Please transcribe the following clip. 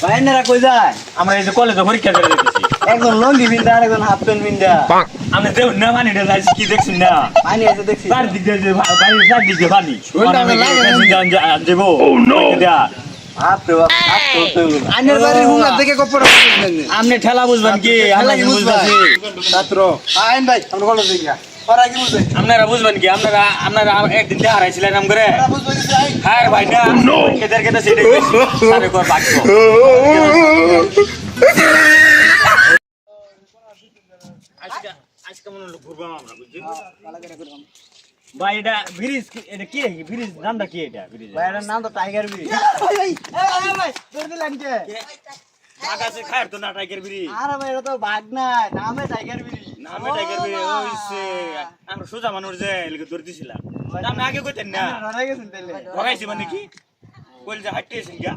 বাইনারা কই যায়? আমরা এই যে কলেজে পরীক্ষা করে দিতেছি। একজন লঙ্গি বিন্দা আর একজন হাফ প্যান্ট বিন্দা। আমরা দেব না পানি ঢেলে আছি কি দেখছেন না? পানি আছে দেখছি। চারদিক দিয়ে যে বাড়ির চারদিক দিয়ে পানি। ওইটা আমরা লাগে দেবো। বাপ রে বাপ, হাত করতে হলো। আইনের বাড়ির হুঙ্গার দেখে কপড় করতেছেন। আপনি ঠেলা বুঝবেন কি? আমরা কি বুঝবাছি? ছাত্র আইন ভাই আমরা কলেজ যাই। ওরা কি বুঝে? আপনারা বুঝবেন কি? আপনারা একদিন দিয়ে হারাইছিলেন নাম করে। ওরা বুঝবে কিছু আইন। হ্যাঁ ভাই না। এদেরকে তো সেটাই কইছি। সারে কর বাক্য। আজকে মনে হলো ঘুরবো আমরা বুঝছি। ভাই এটা ব্রিজ এটা কি ব্রিজ নামটা কি এটা ব্রিজ? ভাই এর নাম তো টাইগার ব্রিজ। ভাই ভাই ভাই ধরে দিলেন কে? আকাশে খায়ের তো না টাইগার ব্রিজ। আরে ভাই এটা তো বাঘ না, নামে টাইগার ব্রিজ। নামে টাইগার ব্রিজ ওইছে। আমরা সোজা মানুষ যে এলাকা ধরে দিছিলাম। আপনি আগে কইতেন না। ধরে গেছেন তাইলে। ভগাইছি মানে কি? কইল যে হাঁটতে এসেন গা।